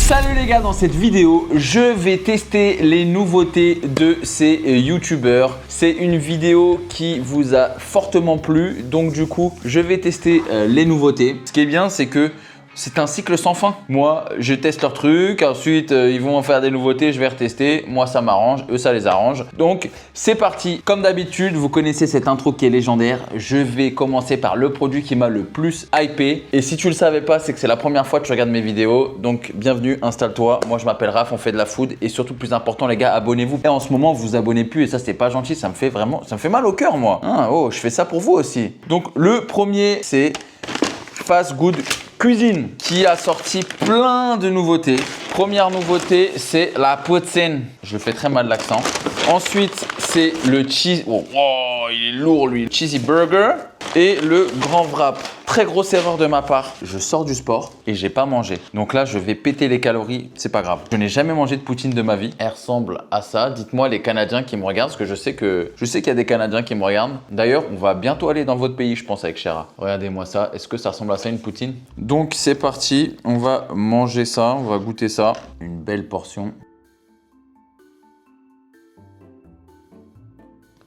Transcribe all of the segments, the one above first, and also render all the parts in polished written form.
Salut les gars, dans cette vidéo, je vais tester les nouveautés de ces youtubeurs. C'est une vidéo qui vous a fortement plu, donc du coup, je vais tester les nouveautés. Ce qui est bien, c'est que c'est un cycle sans fin. Moi, je teste leurs trucs, ensuite ils vont en faire des nouveautés, je vais retester. Moi, ça m'arrange, eux, ça les arrange. Donc, c'est parti. Comme d'habitude, vous connaissez cette intro qui est légendaire. Je vais commencer par le produit qui m'a le plus hypé. Et si tu le savais pas, c'est que c'est la première fois que tu regardes mes vidéos. Donc, bienvenue, installe-toi. Moi, je m'appelle Raph, on fait de la food. Et surtout, plus important, les gars, abonnez-vous. Et en ce moment, vous vous abonnez plus et ça, c'est pas gentil. Ça me fait mal au cœur, moi. Hein, oh, je fais ça pour vous aussi. Donc, le premier, c'est Fast Good Cuisine qui a sorti plein de nouveautés. Première nouveauté, c'est la poutine. Je le fais très mal l'accent. Ensuite, c'est le cheese. Oh, il est lourd lui. Cheesy burger et le grand wrap. Très grosse erreur de ma part. Je sors du sport et j'ai pas mangé. Donc là, je vais péter les calories. C'est pas grave. Je n'ai jamais mangé de poutine de ma vie. Elle ressemble à ça. Dites-moi les Canadiens qui me regardent, parce que je sais qu'il y a des Canadiens qui me regardent. D'ailleurs, on va bientôt aller dans votre pays, je pense, avec Chéra. Regardez-moi ça. Est-ce que ça ressemble à ça, une poutine? Donc c'est parti. On va manger ça. On va goûter ça. Une belle portion.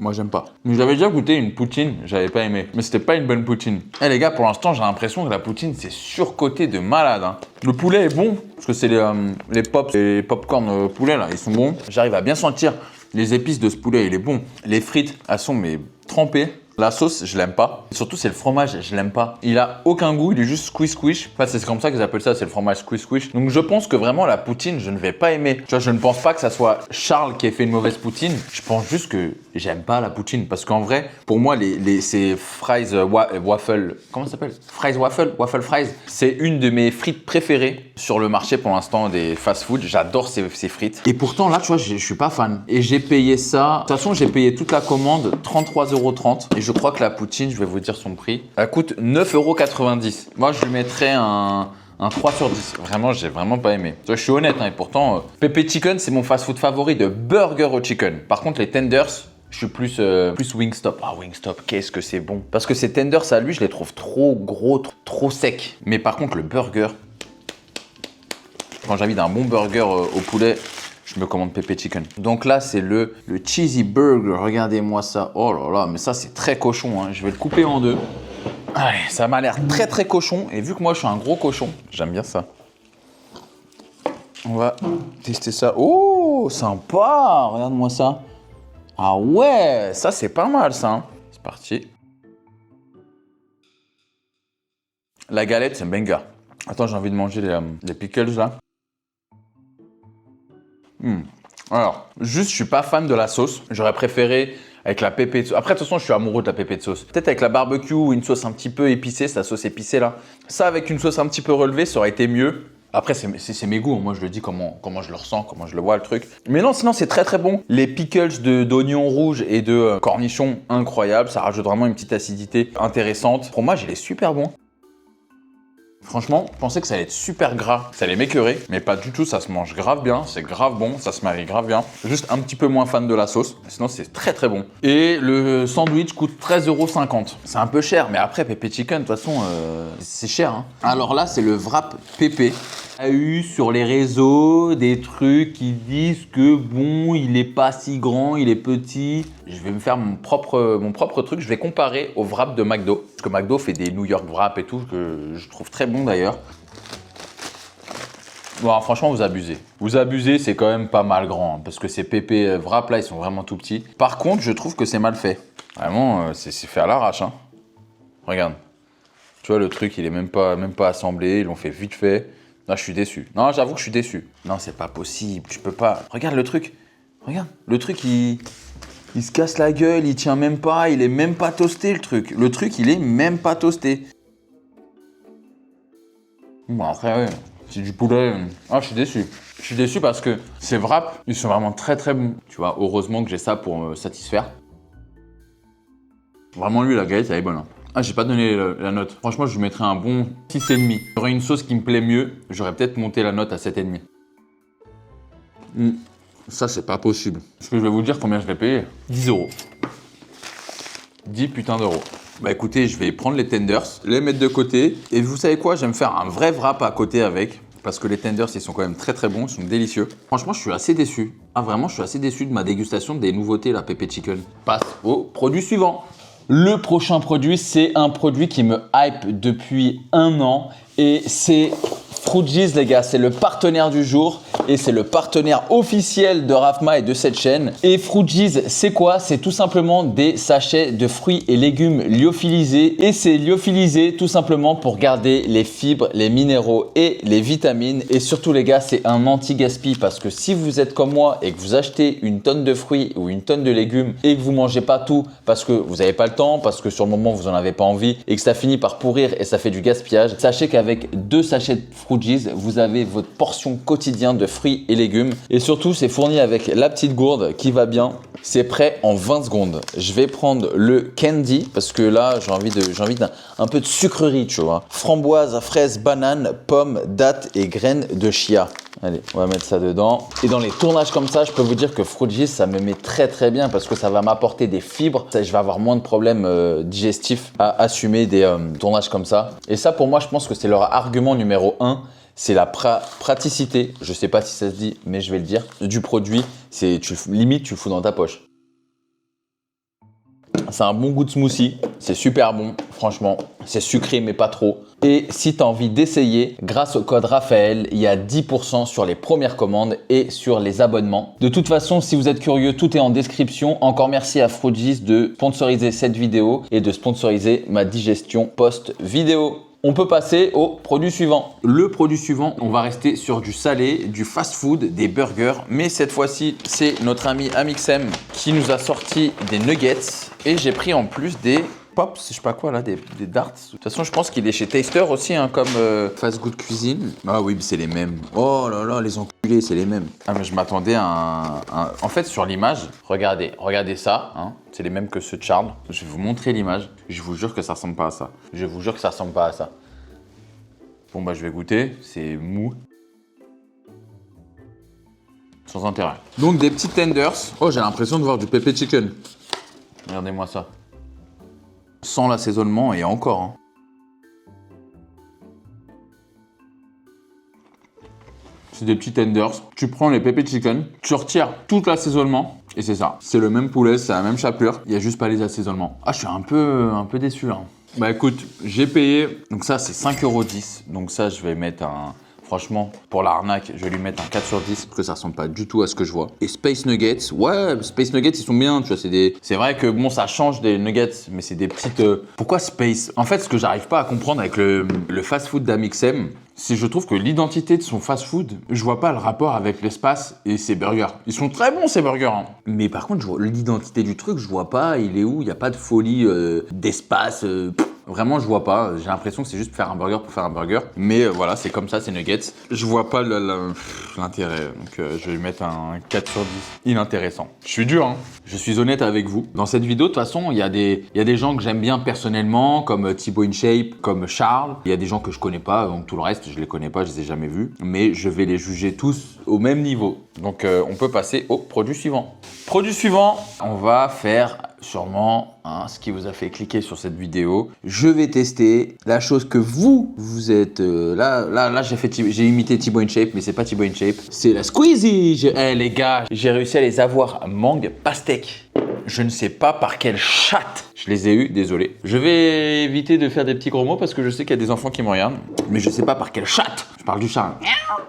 Moi, j'aime pas. Mais j'avais déjà goûté une poutine, j'avais pas aimé. Mais c'était pas une bonne poutine. Eh les gars, pour l'instant, j'ai l'impression que la poutine, c'est surcoté de malade. Hein. Le poulet est bon, parce que c'est les pops et les popcorn poulet, là, ils sont bons. J'arrive à bien sentir les épices de ce poulet, il est bon. Les frites, elles sont mais trempées. La sauce, je l'aime pas. Et surtout, c'est le fromage, je l'aime pas. Il a aucun goût, il est juste squish. Enfin, c'est comme ça qu'ils appellent ça, c'est le fromage squish. Donc, je pense que vraiment, la poutine, je ne vais pas aimer. Tu vois, je ne pense pas que ça soit Charles qui ait fait une mauvaise poutine. Je pense juste que j'aime pas la poutine. Parce qu'en vrai, pour moi, ces fries waffle, comment ça s'appelle? Fries waffle fries. C'est une de mes frites préférées sur le marché pour l'instant des fast-food. J'adore ces frites. Et pourtant, là, tu vois, je suis pas fan. Et j'ai payé ça. De toute façon, j'ai payé toute la commande 33,30 €. Et je crois que la poutine, je vais vous dire son prix, elle coûte 9,90 €. Moi, je lui mettrais un 3 sur 10. Vraiment, j'ai vraiment pas aimé. Je suis honnête, hein, et pourtant, Pepe Chicken, c'est mon fast-food favori de burger au chicken. Par contre, les tenders, je suis plus Wingstop. Ah, Wingstop, qu'est-ce que c'est bon. Parce que ces tenders, à lui, je les trouve trop gros, trop secs. Mais par contre, le burger, quand j'invite un bon burger au poulet, je me commande Pepe Chicken. Donc là, c'est le cheesy burger. Regardez-moi ça. Oh là là, mais ça, c'est très cochon. Hein. Je vais le couper en deux. Allez, ça m'a l'air très cochon. Et vu que moi, je suis un gros cochon, j'aime bien ça. On va tester ça. Oh, sympa. Regarde-moi ça. Ah ouais, ça, c'est pas mal, ça. Hein. C'est parti. La galette, c'est banger. Attends, j'ai envie de manger les pickles, là. Alors, juste, je suis pas fan de la sauce. J'aurais préféré avec la pépé de sauce. Après, de toute façon, je suis amoureux de la pépé de sauce. Peut-être avec la barbecue ou une sauce un petit peu épicée, c'est la sauce épicée là. Ça, avec une sauce un petit peu relevée, ça aurait été mieux. Après, c'est mes goûts. Moi, je le dis comment je le ressens, comment je le vois, le truc. Mais non, sinon, c'est très bon. Les pickles d'oignons rouges et de cornichons, incroyables. Ça rajoute vraiment une petite acidité intéressante. Pour moi, il est super bon. Franchement, je pensais que ça allait être super gras, ça allait m'écœurer, mais pas du tout, ça se mange grave bien, c'est grave bon, ça se marie grave bien. Juste un petit peu moins fan de la sauce, sinon c'est très bon. Et le sandwich coûte 13,50 €. C'est un peu cher, mais après Pepe Chicken, de toute façon, c'est cher. Hein. Alors là, c'est le wrap Pepe. Il y a eu sur les réseaux des trucs qui disent que bon, il est pas si grand, il est petit. Je vais me faire mon propre truc, je vais comparer au wrap de McDo. Parce que McDo fait des New York wrap et tout, que je trouve très bon d'ailleurs. Bon, franchement, vous abusez. Vous abusez, c'est quand même pas mal grand, hein, parce que ces Pepe wrap là, ils sont vraiment tout petits. Par contre, je trouve que c'est mal fait. Vraiment, c'est fait à l'arrache. Hein. Regarde. Tu vois, le truc, il est même pas assemblé, ils l'ont fait vite fait. Non, je suis déçu. Non, j'avoue que je suis déçu. Non, c'est pas possible, je peux pas. Regarde le truc. Regarde, le truc, il se casse la gueule, il tient même pas, il est même pas toasté, le truc. Le truc, il est même pas toasté. Bon, après, ouais, c'est du poulet. Ah, je suis déçu. Je suis déçu parce que ces wraps, ils sont vraiment très bons. Tu vois, heureusement que j'ai ça pour me satisfaire. Vraiment, lui, la galette, elle est bonne. Hein. Ah, j'ai pas donné la note. Franchement, je lui mettrais un bon 6,5. Il y aurait une sauce qui me plaît mieux, j'aurais peut-être monté la note à 7,5. Ça, c'est pas possible. Parce que je vais vous dire combien je l'ai payé. 10 €. 10 putains d'euros. Bah écoutez, je vais prendre les tenders, les mettre de côté. Et vous savez quoi, je vais me faire un vrai wrap à côté avec. parce que les tenders, ils sont quand même très bons, ils sont délicieux. Franchement, je suis assez déçu. Ah vraiment, je suis assez déçu de ma dégustation des nouveautés, la Pepe Chicken. Passe au produit suivant. Le prochain produit, c'est un produit qui me hype depuis 1 an et c'est Fruities, les gars, c'est le partenaire du jour et c'est le partenaire officiel de Rafma et de cette chaîne. Et Fruities, c'est quoi? C'est tout simplement des sachets de fruits et légumes lyophilisés et c'est lyophilisé tout simplement pour garder les fibres, les minéraux et les vitamines. Et surtout, les gars, c'est un anti-gaspi parce que si vous êtes comme moi et que vous achetez une tonne de fruits ou une tonne de légumes et que vous mangez pas tout parce que vous n'avez pas le temps, parce que sur le moment vous en avez pas envie et que ça finit par pourrir et ça fait du gaspillage, sachez qu'avec 2 sachets de Fruities, vous avez votre portion quotidienne de fruits et légumes. Et surtout, c'est fourni avec la petite gourde qui va bien. C'est prêt en 20 secondes. Je vais prendre le candy parce que là, j'ai envie d'un peu de sucrerie, tu vois. Framboise, fraise, banane, pomme, dattes et graines de chia. Allez, on va mettre ça dedans. Et dans les tournages comme ça, je peux vous dire que Fruities, ça me met très bien parce que ça va m'apporter des fibres. Je vais avoir moins de problèmes digestifs à assumer des tournages comme ça. Et ça, pour moi, je pense que c'est leur argument numéro 1. C'est la praticité, je sais pas si ça se dit, mais je vais le dire, du produit. Limite, tu le fous dans ta poche. C'est un bon goût de smoothie, c'est super bon, franchement, c'est sucré mais pas trop. Et si tu as envie d'essayer, grâce au code Raphaël, il y a 10% sur les premières commandes et sur les abonnements. De toute façon, si vous êtes curieux, tout est en description. Encore merci à Fruities de sponsoriser cette vidéo et de sponsoriser ma digestion post-vidéo. On peut passer au produit suivant. Le produit suivant, on va rester sur du salé, du fast-food, des burgers. Mais cette fois-ci, c'est notre ami Amixem qui nous a sorti des nuggets. Et j'ai pris en plus des pops, je sais pas quoi là, des darts. De toute façon, je pense qu'il est chez Taster aussi, hein, comme Fast Good Cuisine. Ah oui, c'est les mêmes. Oh là là, les enculés, c'est les mêmes. Ah mais je m'attendais à un... En fait, sur l'image, regardez ça. Hein. C'est les mêmes que ceux de Charles. Je vais vous montrer l'image. Je vous jure que ça ressemble pas à ça. Je vous jure que ça ressemble pas à ça. Bon bah je vais goûter. C'est mou. Sans intérêt. Donc des petits tenders. Oh, j'ai l'impression de voir du pepper chicken. Regardez-moi ça. Sans l'assaisonnement et encore. Hein. C'est des petits tenders. Tu prends les pepper chicken, tu retires tout l'assaisonnement et c'est ça. C'est le même poulet, c'est la même chapelure. Il n'y a juste pas les assaisonnements. Ah, je suis un peu déçu là. Bah écoute, j'ai payé. Donc ça, c'est 5,10 €. Donc ça, je vais mettre un... Franchement, pour l'arnaque, je vais lui mettre un 4 sur 10 parce que ça ressemble pas du tout à ce que je vois. Et Space Nuggets, ouais, Space Nuggets, ils sont bien, tu vois, c'est vrai que bon, ça change des nuggets, mais c'est des petites... Pourquoi Space? En fait, ce que j'arrive pas à comprendre avec le fast-food d'Amixem, c'est je trouve que l'identité de son fast-food, je vois pas le rapport avec l'espace et ses burgers. Ils sont très bons, ces burgers. Hein. Mais par contre, l'identité du truc, je vois pas, il est où? Il y a pas de folie d'espace... Vraiment, je vois pas. J'ai l'impression que c'est juste faire un burger pour faire un burger. Mais voilà, c'est comme ça, c'est nuggets. Je vois pas l'intérêt. Donc, je vais lui mettre un 4 sur 10. Inintéressant. Je suis dur, hein. Je suis honnête avec vous. Dans cette vidéo, de toute façon, il y a des gens que j'aime bien personnellement, comme Thibaut InShape, comme Charles. Il y a des gens que je connais pas, donc tout le reste, je les connais pas, je les ai jamais vus. Mais je vais les juger tous au même niveau. Donc, on peut passer au produit suivant. Produit suivant, on va faire sûrement ce qui vous a fait cliquer sur cette vidéo. Je vais tester la chose que vous êtes... là j'ai imité Thibaut InShape, mais c'est pas Thibaut InShape. C'est la Squeezie. Les gars, j'ai réussi à les avoir mangue pastèque. Je ne sais pas par quelle chatte je les ai eus, désolé. Je vais éviter de faire des petits gros mots parce que je sais qu'il y a des enfants qui me regardent. Mais je sais pas par quelle chatte. Je parle du chat.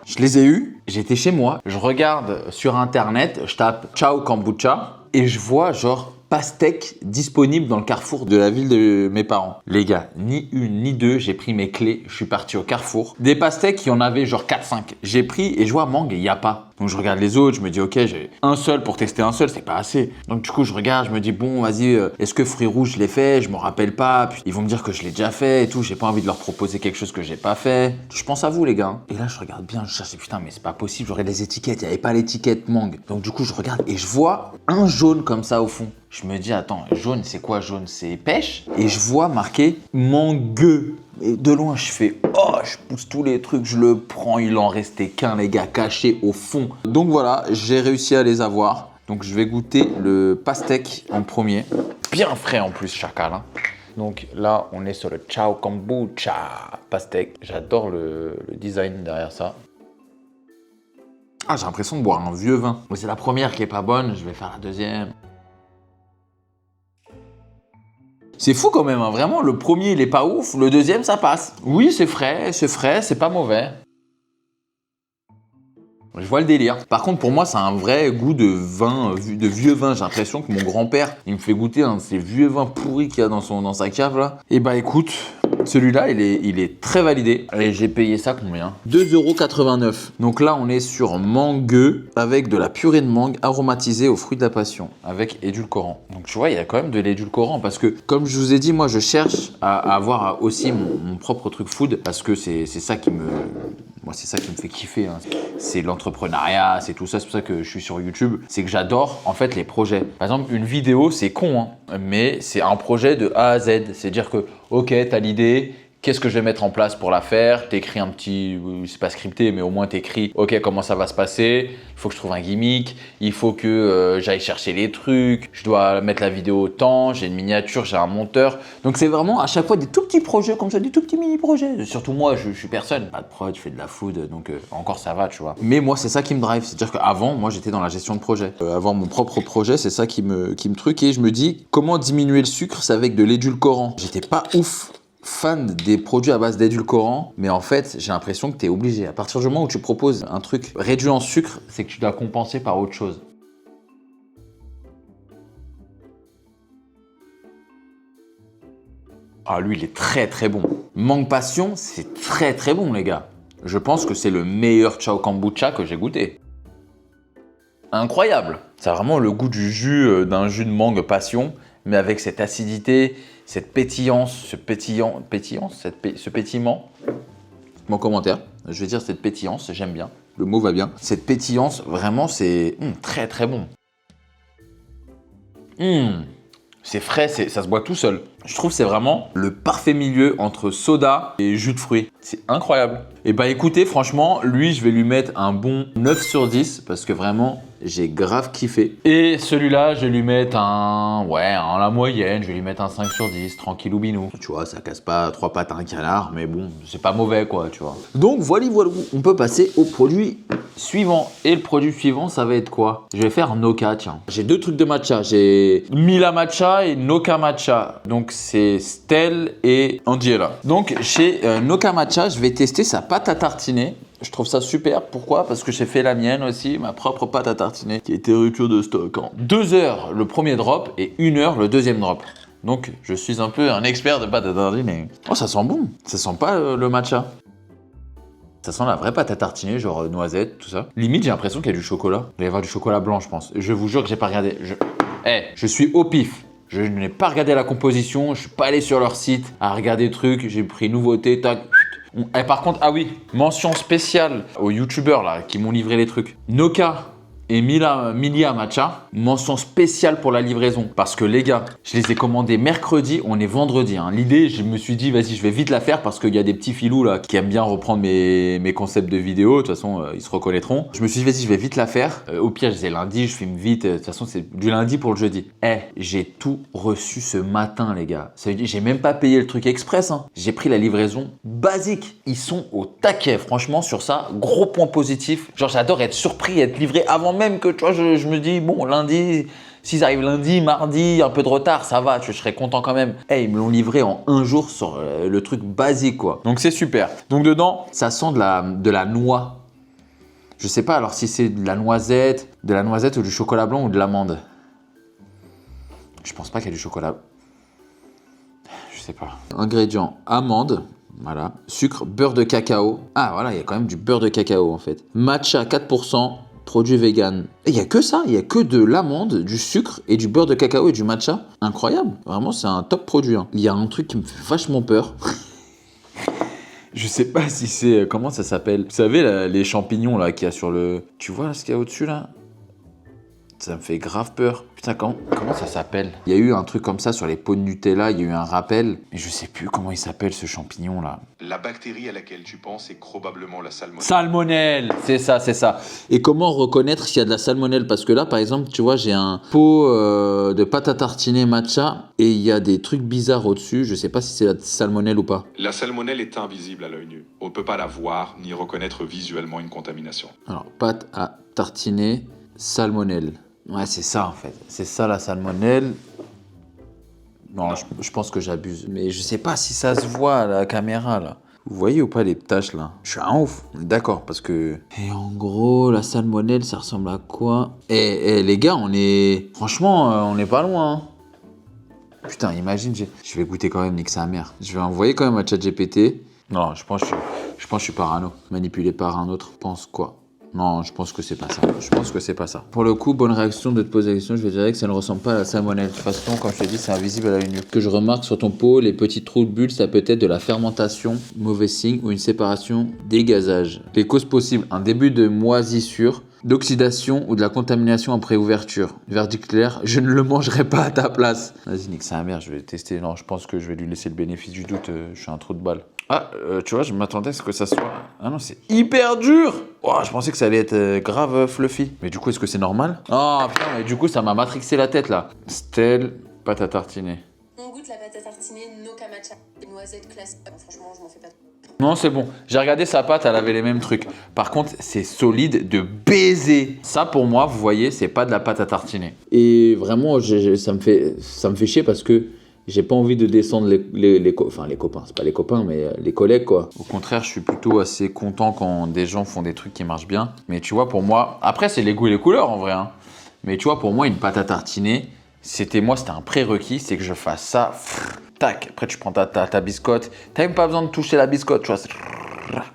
Je les ai eus, j'étais chez moi. Je regarde sur internet, je tape Ciao Kombucha et je vois genre pastèque disponible dans le carrefour de la ville de mes parents. Les gars, ni une ni deux, j'ai pris mes clés, je suis parti au carrefour. Des pastèques, il y en avait genre 4-5. J'ai pris et je vois mangue, il n'y a pas. Donc je regarde les autres, je me dis ok, j'ai un seul pour tester un seul, c'est pas assez. Donc du coup je regarde, je me dis bon vas-y, est-ce que fruits rouges je l'ai fait? Je me rappelle pas, puis ils vont me dire que je l'ai déjà fait et tout, j'ai pas envie de leur proposer quelque chose que j'ai pas fait. Je pense à vous les gars. Et là je regarde bien, je cherche, putain mais c'est pas possible, j'aurais les étiquettes, il n'y avait pas l'étiquette mangue. Donc du coup je regarde et je vois un jaune comme ça au fond. Je me dis attends, jaune c'est quoi jaune? C'est pêche? Et je vois marqué mangue. Et de loin, je fais « Oh, je pousse tous les trucs, je le prends. » Il en restait qu'un, les gars, caché au fond. Donc voilà, j'ai réussi à les avoir. Donc je vais goûter le pastèque en premier. Bien frais en plus, chacal. Hein. Donc là, on est sur le Ciao Kombucha pastèque. J'adore le design derrière ça. Ah, j'ai l'impression de boire un vieux vin. Mais c'est la première qui est pas bonne, je vais faire la deuxième. C'est fou quand même, hein. Vraiment, le premier il est pas ouf, le deuxième ça passe. Oui, c'est frais, c'est pas mauvais. Je vois le délire. Par contre, pour moi, ça a un vrai goût de vin, de vieux vin. J'ai l'impression que mon grand-père, il me fait goûter un de ces vieux vins pourris qu'il y a dans sa cave là. Et bah écoute, celui-là, il est très validé. Et j'ai payé ça combien? 2,89 €. Donc là, on est sur mangue avec de la purée de mangue aromatisée aux fruits de la passion, avec édulcorant. Donc tu vois, il y a quand même de l'édulcorant parce que, comme je vous ai dit, moi, je cherche à avoir aussi mon propre truc food parce que c'est ça qui me... Moi, c'est ça qui me fait kiffer, hein. C'est l'entrepreneuriat, c'est tout ça. C'est pour ça que je suis sur YouTube. C'est que j'adore, en fait, les projets. Par exemple, une vidéo, c'est con, hein, mais c'est un projet de A à Z. C'est-à-dire que, ok, tu as l'idée, qu'est-ce que je vais mettre en place pour la faire? T'écris un petit, c'est pas scripté, mais au moins t'écris, ok, comment ça va se passer? Il faut que je trouve un gimmick, il faut que j'aille chercher les trucs, je dois mettre la vidéo au temps, j'ai une miniature, j'ai un monteur. Donc c'est vraiment à chaque fois des tout petits projets comme ça, des tout petits mini-projets. Surtout moi, je suis personne, pas de prod, je fais de la food, donc encore ça va, tu vois. Mais moi, c'est ça qui me drive, c'est-à-dire qu'avant, moi, j'étais dans la gestion de projet. Avoir mon propre projet, c'est ça qui me truque et je me dis, comment diminuer le sucre? C'est avec de l'édulcorant. J'étais pas ouf fan des produits à base d'édulcorant, mais en fait, j'ai l'impression que tu es obligé. À partir du moment où tu proposes un truc réduit en sucre, c'est que tu dois compenser par autre chose. Ah, lui, il est très très bon. Mangue passion, c'est très très bon, les gars. Je pense que c'est le meilleur Ciao Kombucha que j'ai goûté. Incroyable. Ça a vraiment le goût du jus, d'un jus de mangue passion, mais avec cette acidité, cette pétillance, ce pétillement. Mon commentaire, je vais dire cette pétillance, j'aime bien, le mot va bien. Cette pétillance, vraiment, c'est très très bon. C'est frais, ça se boit tout seul. Je trouve que c'est vraiment le parfait milieu entre soda et jus de fruits. C'est incroyable. Et bah écoutez, franchement, lui, je vais lui mettre un bon 9 sur 10 parce que vraiment, j'ai grave kiffé. Et celui-là, je vais lui mettre la moyenne, je vais lui mettre un 5 sur 10, tranquillou binou. Tu vois, ça casse pas 3 pattes à un canard, mais bon, c'est pas mauvais quoi, tu vois. Donc voilà, on peut passer au produit suivant. Et le produit suivant, ça va être quoi? Je vais faire Noka, tiens. J'ai deux trucs de matcha, j'ai Mila Matcha et Noka Matcha. Donc c'est Stell et Angela. Donc chez Noka Matcha, je vais tester sa pâte à tartiner. Je trouve ça super. Pourquoi? Parce que j'ai fait la mienne aussi, ma propre pâte à tartiner, qui a été rupture de stock en 2 heures le premier drop et 1 heure le deuxième drop. Donc je suis un peu un expert de pâte à tartiner. Oh, ça sent bon. Ça sent pas le matcha. Ça sent la vraie pâte à tartiner, genre noisette, tout ça. Limite, j'ai l'impression qu'il y a du chocolat. Il va y avoir du chocolat blanc, je pense. Je vous jure que j'ai pas regardé. Je suis au pif. Je n'ai pas regardé la composition, je suis pas allé sur leur site à regarder des trucs, j'ai pris nouveauté, tac. Et par contre, ah oui, mention spéciale aux youtubeurs là qui m'ont livré les trucs. Noka et Mila Matcha, mention spéciale pour la livraison. Parce que les gars, je les ai commandés mercredi, on est vendredi. Hein. L'idée, je me suis dit, vas-y, je vais vite la faire parce qu'il y a des petits filous là qui aiment bien reprendre mes concepts de vidéo. De toute façon, ils se reconnaîtront. Je me suis dit, vas-y, je vais vite la faire. Au pire, c'est lundi, je filme vite. De toute façon, c'est du lundi pour le jeudi. J'ai tout reçu ce matin, les gars. Ça veut dire, j'ai même pas payé le truc express. Hein. J'ai pris la livraison basique. Ils sont au taquet, franchement, sur ça. Gros point positif. Genre, j'adore être surpris, être livré avant même que, tu vois, je me dis, bon, lundi, s'ils arrivent lundi, mardi, un peu de retard, ça va, je serais content quand même. Ils me l'ont livré en 1 jour sur le truc basique, quoi. Donc, c'est super. Donc, dedans, ça sent de la noix. Je sais pas alors si c'est de la noisette ou du chocolat blanc ou de l'amande. Je pense pas qu'il y a du chocolat. Je sais pas. Ingrédients, amande. Voilà. Sucre, beurre de cacao. Ah, voilà, il y a quand même du beurre de cacao, en fait. Matcha, 4%. Produit vegan. Et il n'y a que ça, il n'y a que de l'amande, du sucre et du beurre de cacao et du matcha. Incroyable, vraiment c'est un top produit. Hein. Il y a un truc qui me fait vachement peur. Je sais pas si c'est... Comment ça s'appelle? Vous savez, là, les champignons là qu'il y a sur le... Tu vois là, ce qu'il y a au-dessus là? Ça me fait grave peur. Putain, comment ça s'appelle? Il y a eu un truc comme ça sur les pots de Nutella, il y a eu un rappel. Mais je sais plus comment il s'appelle ce champignon là. La bactérie à laquelle tu penses est probablement la salmonelle. Salmonelle! C'est ça, c'est ça. Et comment reconnaître s'il y a de la salmonelle? Parce que là, par exemple, tu vois, j'ai un pot de pâte à tartiner matcha et il y a des trucs bizarres au-dessus. Je sais pas si c'est la salmonelle ou pas. La salmonelle est invisible à l'œil nu. On ne peut pas la voir ni reconnaître visuellement une contamination. Alors, pâte à tartiner, salmonelle. Ouais, c'est ça en fait. C'est ça la salmonelle. Non, je pense que j'abuse. Mais je sais pas si ça se voit à la caméra là. Vous voyez ou pas les taches là? Je suis un ouf. D'accord, parce que... Et en gros, la salmonelle, ça ressemble à quoi? Les gars, on est... Franchement, on n'est pas loin. Hein. Putain, imagine, je vais goûter quand même, nique sa mère. Je vais envoyer quand même à ChatGPT. Non, je pense que je suis parano. Manipulé par un autre. Pense quoi? Non, je pense que c'est pas ça. Je pense que c'est pas ça. Pour le coup, bonne réaction de te poser la question. Je vais dire que ça ne ressemble pas à la salmonelle. De toute façon, comme je t'ai dit, c'est invisible à l'œil nu. Que je remarque sur ton pot, les petits trous de bulles, ça peut être de la fermentation, mauvais signe, ou une séparation des gazages. Les causes possibles, un début de moisissure, d'oxydation ou de la contamination après ouverture. Verdict clair, je ne le mangerai pas à ta place. Vas-y, nique sa mère, je vais tester. Non, je pense que je vais lui laisser le bénéfice du doute. Je suis un trou de balle. Ah, tu vois, je m'attendais à ce que ça soit... Ah non, c'est hyper dur. Oh, je pensais que ça allait être grave fluffy. Mais du coup, est-ce que c'est normal? Ah putain, mais du coup, ça m'a matrixé la tête là. Stell, pâte à tartiner. On goûte la pâte à tartiner Noka matcha. Noisettes classiques. Franchement, je m'en fais pas trop. Non, c'est bon. J'ai regardé sa pâte, elle avait les mêmes trucs. Par contre, c'est solide de baiser. Ça, pour moi, vous voyez, c'est pas de la pâte à tartiner. Et vraiment, ça me fait chier parce que j'ai pas envie de descendre les copains. C'est pas les copains, mais les collègues, quoi. Au contraire, je suis plutôt assez content quand des gens font des trucs qui marchent bien. Mais tu vois, pour moi, après, c'est les goûts et les couleurs, en vrai. Hein. Mais tu vois, pour moi, une pâte à tartiner, c'était un prérequis, c'est que je fasse ça. Tac, après tu prends ta biscotte. T'as même pas besoin de toucher la biscotte, tu vois.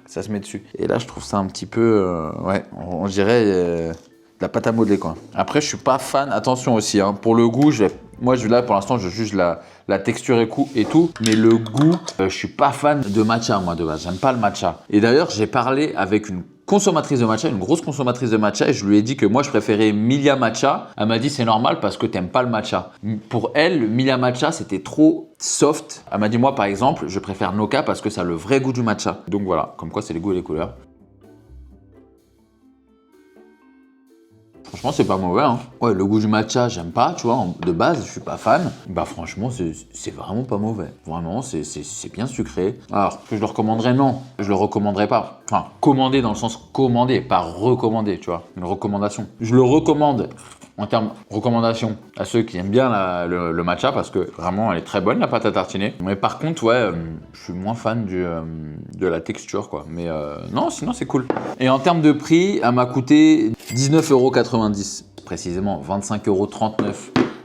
Ça se met dessus. Et là, je trouve ça un petit peu, ouais, on dirait de la pâte à modeler, quoi. Après, je suis pas fan. Attention aussi, hein, pour le goût, là, pour l'instant, je juge la texture et tout. Mais le goût, je suis pas fan de matcha, moi, de base. J'aime pas le matcha. Et d'ailleurs, j'ai parlé avec une consommatrice de matcha, une grosse consommatrice de matcha, et je lui ai dit que moi je préférais Milia Matcha. Elle m'a dit c'est normal parce que t'aimes pas le matcha. Pour elle, le Milia Matcha c'était trop soft. Elle m'a dit moi par exemple, je préfère Noka parce que ça a le vrai goût du matcha. Donc voilà, comme quoi c'est les goûts et les couleurs. Franchement, c'est pas mauvais. Hein. Ouais, le goût du matcha, j'aime pas, tu vois. De base, je suis pas fan. Bah, franchement, c'est vraiment pas mauvais. Vraiment, c'est bien sucré. Alors, que je le recommanderais, non. Je le recommanderais pas. Enfin, commander dans le sens commander, pas recommander, tu vois. Une recommandation. Je le recommande en termes de recommandation à ceux qui aiment bien le matcha parce que vraiment, elle est très bonne, la pâte à tartiner. Mais par contre, ouais, je suis moins fan de la texture, quoi. Mais non, sinon, c'est cool. Et en termes de prix, elle m'a coûté 19,90 €, précisément 25,39 €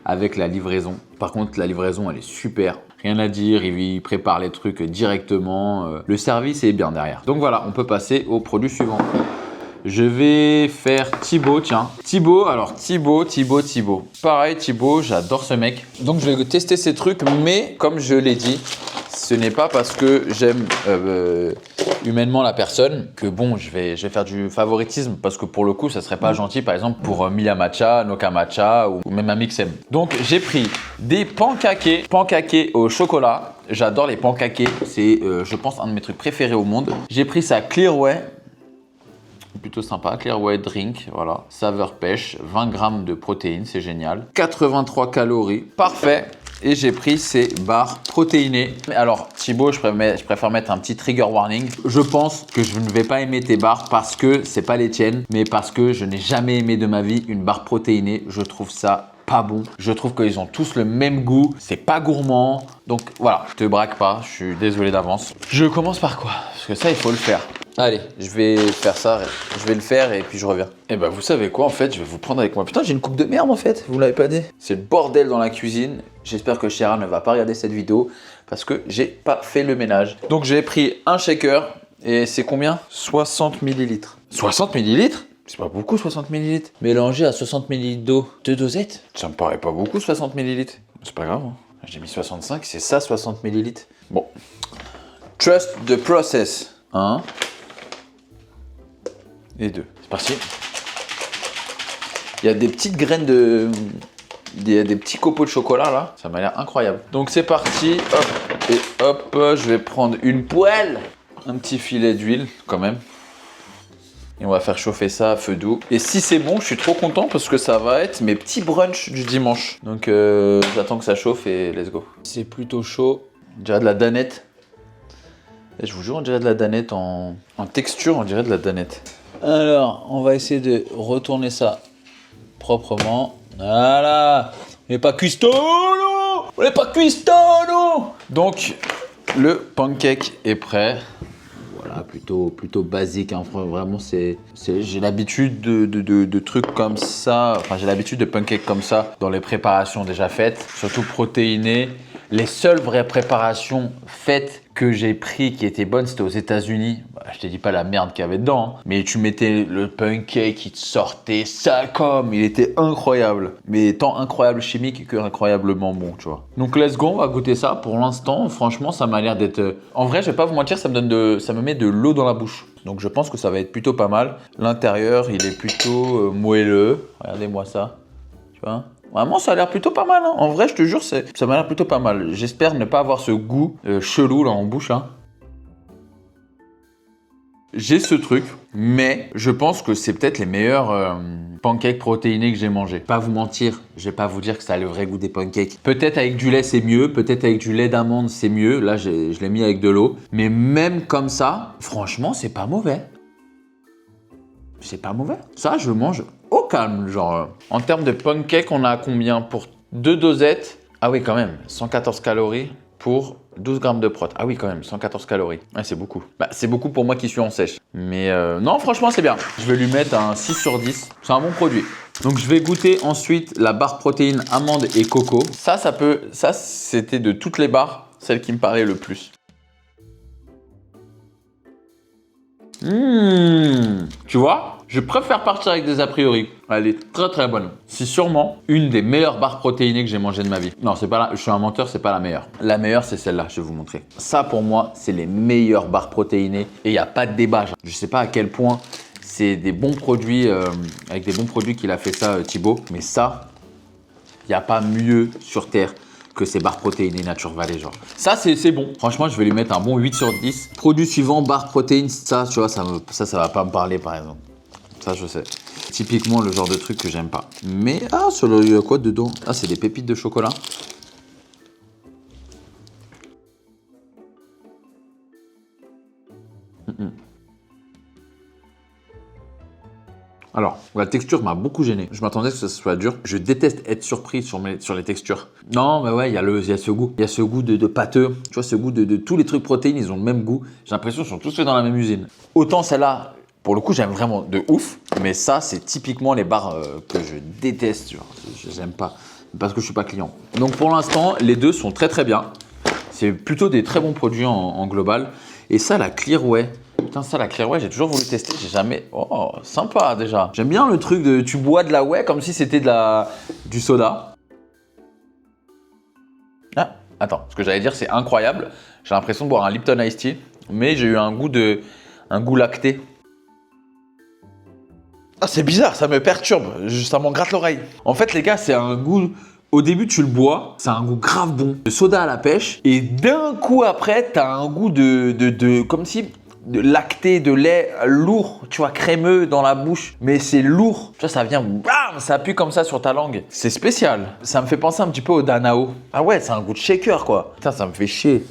avec la livraison. Par contre, la livraison, elle est super. Rien à dire, il prépare les trucs directement. Le service est bien derrière. Donc voilà, on peut passer au produit suivant. Je vais faire Thibaut, tiens. Thibaut. Pareil, Thibaut, j'adore ce mec. Donc je vais tester ces trucs, mais comme je l'ai dit, ce n'est pas parce que j'aime humainement la personne que bon, je vais faire du favoritisme parce que pour le coup, ça serait pas gentil par exemple pour Milia Matcha, Noka Matcha ou même un Mixem. Donc j'ai pris des pancakes au chocolat. J'adore les pancakes, c'est je pense un de mes trucs préférés au monde. J'ai pris ça Clearway. Plutôt sympa, Clearway Drink, voilà, saveur pêche, 20 grammes de protéines, c'est génial. 83 calories, parfait. Et j'ai pris ces barres protéinées. Alors Thibaut, je préfère mettre un petit trigger warning. Je pense que je ne vais pas aimer tes barres parce que c'est pas les tiennes, mais parce que je n'ai jamais aimé de ma vie une barre protéinée. Je trouve ça pas bon. Je trouve qu'ils ont tous le même goût. C'est pas gourmand. Donc voilà, je te braque pas. Je suis désolé d'avance. Je commence par quoi? Parce que ça, il faut le faire. Allez, je vais faire ça, je vais le faire et puis je reviens. Et bah vous savez quoi en fait, je vais vous prendre avec moi. Putain, j'ai une coupe de merde en fait, vous l'avez pas dit. C'est le bordel dans la cuisine. J'espère que Chéra ne va pas regarder cette vidéo parce que j'ai pas fait le ménage. Donc j'ai pris un shaker et c'est combien? 60 ml. 60 ml? C'est pas beaucoup 60 ml. Mélangé à 60 ml d'eau. 2 dosettes? Ça me paraît pas beaucoup 60 ml. C'est pas grave, hein. J'ai mis 65, c'est ça 60 ml. Bon. Trust the process. 1. Et 2. C'est parti. Il y a des petites graines de... Il y a des petits copeaux de chocolat là. Ça m'a l'air incroyable. Donc c'est parti. Hop. Et hop, je vais prendre une poêle. Un petit filet d'huile quand même. Et on va faire chauffer ça à feu doux. Et si c'est bon, je suis trop content parce que ça va être mes petits brunchs du dimanche. Donc j'attends que ça chauffe et let's go. C'est plutôt chaud. On dirait de la danette. Et je vous jure, on dirait de la danette en texture, on dirait de la danette. Alors, on va essayer de retourner ça proprement. Voilà. On n'est pas cuistot, non. On n'est pas cuistot, non. Donc, le pancake est prêt. Voilà, plutôt basique. Hein. Vraiment, j'ai l'habitude de trucs comme ça. Enfin, j'ai l'habitude de pancakes comme ça dans les préparations déjà faites, surtout protéinées. Les seules vraies préparations faites que j'ai pris qui étaient bonnes, c'était aux États-Unis. Je te dis pas la merde qu'il y avait dedans, hein. Mais tu mettais le pancake, il te sortait ça comme, il était incroyable. Mais tant incroyable chimique que incroyablement bon, tu vois. Donc let's go, on va goûter ça. Pour l'instant, franchement, ça m'a l'air d'être... En vrai, je vais pas vous mentir, ça me met de l'eau dans la bouche. Donc je pense que ça va être plutôt pas mal. L'intérieur, il est plutôt moelleux. Regardez-moi ça, tu vois. Vraiment, ça a l'air plutôt pas mal. Hein. En vrai, je te jure, ça m'a l'air plutôt pas mal. J'espère ne pas avoir ce goût chelou là en bouche. Hein. J'ai ce truc, mais je pense que c'est peut-être les meilleurs pancakes protéinés que j'ai mangés. Pas vous mentir, je vais pas vous dire que ça a le vrai goût des pancakes. Peut-être avec du lait, c'est mieux. Peut-être avec du lait d'amande, c'est mieux. Là, je l'ai mis avec de l'eau. Mais même comme ça, franchement, c'est pas mauvais. C'est pas mauvais. Ça, je mange au calme, genre. En termes de pancake, on a combien pour 2 dosettes? Ah oui, quand même, 114 calories pour 12 grammes de prot. Ah oui, quand même, 114 calories. Ouais, c'est beaucoup. Bah, c'est beaucoup pour moi qui suis en sèche. Mais non, franchement, c'est bien. Je vais lui mettre un 6 sur 10. C'est un bon produit. Donc, je vais goûter ensuite la barre protéine amande et coco. Ça, c'était de toutes les barres, celle qui me parlait le plus. Tu vois, je préfère partir avec des a priori. Elle est très très bonne. C'est sûrement une des meilleures barres protéinées que j'ai mangées de ma vie. Non, c'est pas là. Je suis un menteur, c'est pas la meilleure. La meilleure, c'est celle-là. Je vais vous montrer. Ça, pour moi, c'est les meilleures barres protéinées et il n'y a pas de débat. Je sais pas à quel point c'est des bons produits avec des bons produits qu'il a fait ça, Thibaut. Mais ça, il n'y a pas mieux sur terre que ces barres protéinées Nature Valley, genre. Ça, c'est bon. Franchement, je vais lui mettre un bon 8 sur 10. Produit suivant, barres protéines. Ça, tu vois, ça va pas me parler, par exemple. Ça, je sais. Typiquement, le genre de truc que j'aime pas. Mais, il y a quoi dedans? Ah, c'est des pépites de chocolat. Alors, la texture m'a beaucoup gêné. Je m'attendais que ce soit dur. Je déteste être surpris sur les textures. Non, mais ouais, il y a ce goût. Il y a ce goût de pâteux. Tu vois, ce goût de tous les trucs protéines, ils ont le même gour. J'ai l'impression qu'ils sont tous faits dans la même usine. Autant celle-là, pour le coup, j'aime vraiment de ouf. Mais ça, c'est typiquement les barres que je déteste. Genre, je n'aime pas. Parce que je ne suis pas client. Donc pour l'instant, les deux sont très très bien. C'est plutôt des très bons produits en global. Et ça, la Clearway. Putain, ça, la Clearway, j'ai toujours voulu tester. J'ai jamais. Oh, sympa déjà. J'aime bien le truc de tu bois de la whey comme si c'était du soda. Ah, attends. Ce que j'allais dire, c'est incroyable. J'ai l'impression de boire un Lipton Ice Tea, mais j'ai eu un goût lacté. Ah, c'est bizarre, ça me perturbe. Ça m'en gratte l'oreille. En fait, les gars, c'est un goût. Au début, tu le bois, c'est un goût grave bon. De soda à la pêche. Et d'un coup après, t'as un goût comme si. De lacté, de lait lourd, tu vois, crémeux dans la bouche, mais c'est lourd. Tu vois, ça vient, bam, ça appuie comme ça sur ta langue. C'est spécial. Ça me fait penser un petit peu au Danao. Ah ouais, c'est un goût de shaker, quoi. Putain, ça me fait chier.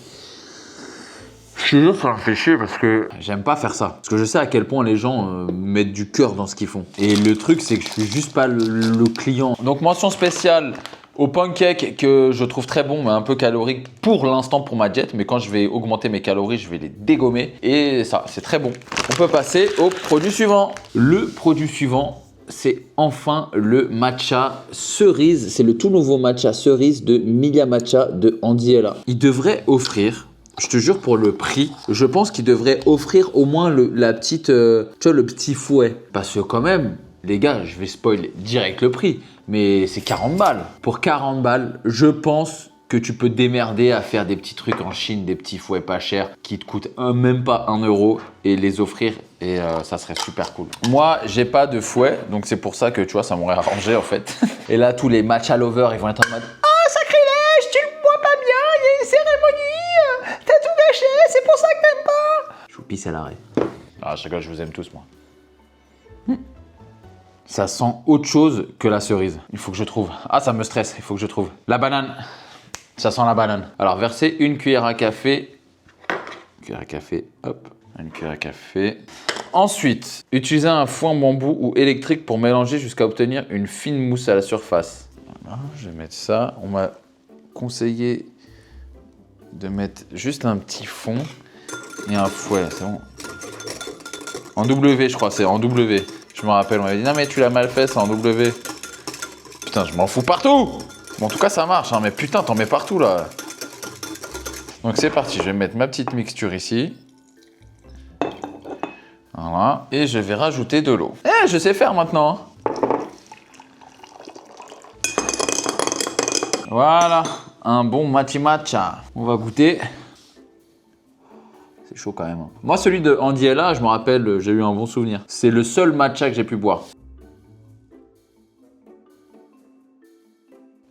Je te jure, ça me fait chier parce que j'aime pas faire ça. Parce que je sais à quel point les gens mettent du cœur dans ce qu'ils font. Et le truc, c'est que je suis juste pas le client. Donc, mention spéciale au pancake que je trouve très bon mais un peu calorique pour l'instant pour ma diète, mais quand je vais augmenter mes calories, je vais les dégommer et ça, c'est très bon. On peut passer au produit suivant. Le produit suivant, c'est enfin le matcha cerise. C'est le tout nouveau matcha cerise de Milia Matcha de Andy Ella. Il devrait offrir, je te jure pour le prix, je pense qu'il devrait offrir au moins le petit fouet. Parce que quand même, les gars, je vais spoiler direct le prix, mais c'est 40 balles. Pour 40 balles, je pense que tu peux démerder à faire des petits trucs en Chine, des petits fouets pas chers qui te coûtent même pas 1 euro et les offrir et ça serait super cool. Moi, j'ai pas de fouet, donc c'est pour ça que tu vois, ça m'aurait arrangé en fait. Et là, tous les matcha lovers, ils vont être en mode « Oh, sacrilège, tu le bois pas bien, il y a une cérémonie, t'as tout gâché, c'est pour ça que t'aimes pas !» Je vous pisse à l'arrêt. Ah, je rigole, je vous aime tous, moi. Ça sent autre chose que la cerise. Il faut que je trouve. Ah, ça me stresse, il faut que je trouve. La banane. Ça sent la banane. Alors, versez une cuillère à café. Une cuillère à café, hop. Une cuillère à café. Ensuite, utilisez un fouet en bambou ou électrique pour mélanger jusqu'à obtenir une fine mousse à la surface. Voilà, je vais mettre ça. On m'a conseillé de mettre juste un petit fond et un fouet. C'est bon. En W, je crois, c'est en W. Je me rappelle, on m'avait dit non mais tu l'as mal fait, c'est en W. Putain, je m'en fous partout. Bon, en tout cas, ça marche, hein, mais putain, t'en mets partout là. Donc c'est parti, je vais mettre ma petite mixture ici. Voilà, et je vais rajouter de l'eau. Eh, je sais faire maintenant. Voilà, un bon matcha. On va goûter. C'est chaud quand même. Moi, celui de Andy Ella, je me rappelle, j'ai eu un bon souvenir. C'est le seul matcha que j'ai pu boire.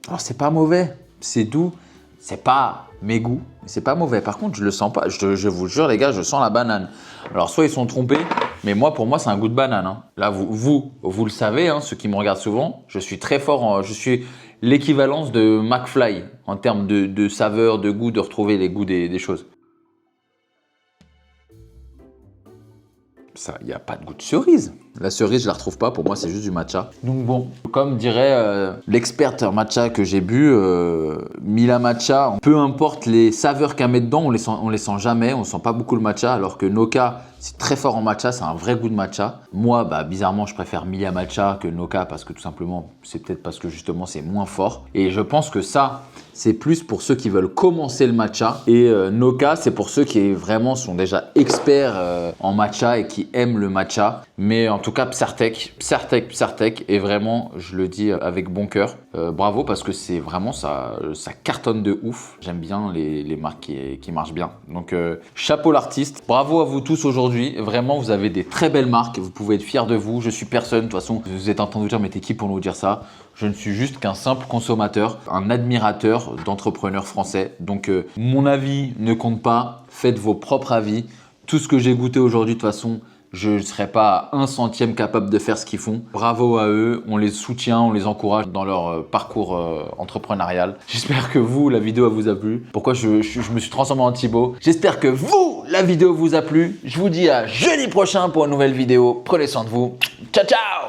Alors, c'est pas mauvais, c'est doux, c'est pas mes goûts, mais c'est pas mauvais. Par contre, je le sens pas. Je vous jure, les gars, je sens la banane. Alors, soit ils sont trompés, mais moi, pour moi, c'est un goût de banane. Hein. Là, vous le savez, hein, ceux qui me regardent souvent, je suis très fort. Je suis l'équivalence de McFly en termes de saveur, de goût, de retrouver les goûts des choses. Ça, il n'y a pas de goût de cerise. La cerise, je la retrouve pas. Pour moi, c'est juste du matcha. Donc bon, comme dirait l'experte matcha que j'ai bu, Mila Matcha, peu importe les saveurs qu'elle met dedans, on les sent jamais. On sent pas beaucoup le matcha, alors que Noka, c'est très fort en matcha. C'est un vrai goût de matcha. Moi, bah, bizarrement, je préfère Mila Matcha que Noka parce que tout simplement, c'est peut-être parce que justement, c'est moins fort. Et je pense que ça, c'est plus pour ceux qui veulent commencer le matcha. Et Noka, c'est pour ceux qui vraiment sont déjà experts en matcha et qui aiment le matcha. Mais en tout cas, Psartek est vraiment, je le dis avec bon cœur. Bravo parce que c'est vraiment, ça cartonne de ouf. J'aime bien les marques qui marchent bien. Donc, chapeau l'artiste. Bravo à vous tous aujourd'hui. Vraiment, vous avez des très belles marques. Vous pouvez être fiers de vous. Je suis personne. De toute façon, vous êtes en train de vous dire, mais t'es qui pour nous dire ça ? Je ne suis juste qu'un simple consommateur, un admirateur d'entrepreneurs français. Donc, mon avis ne compte pas. Faites vos propres avis. Tout ce que j'ai goûté aujourd'hui, de toute façon, je ne serais pas à 1 centième capable de faire ce qu'ils font. Bravo à eux, on les soutient, on les encourage dans leur parcours entrepreneurial. J'espère que vous, la vidéo vous a plu. Pourquoi je me suis transformé en Thibaut. J'espère que vous, la vidéo vous a plu. Je vous dis à jeudi prochain pour une nouvelle vidéo. Prenez soin de vous. Ciao, ciao!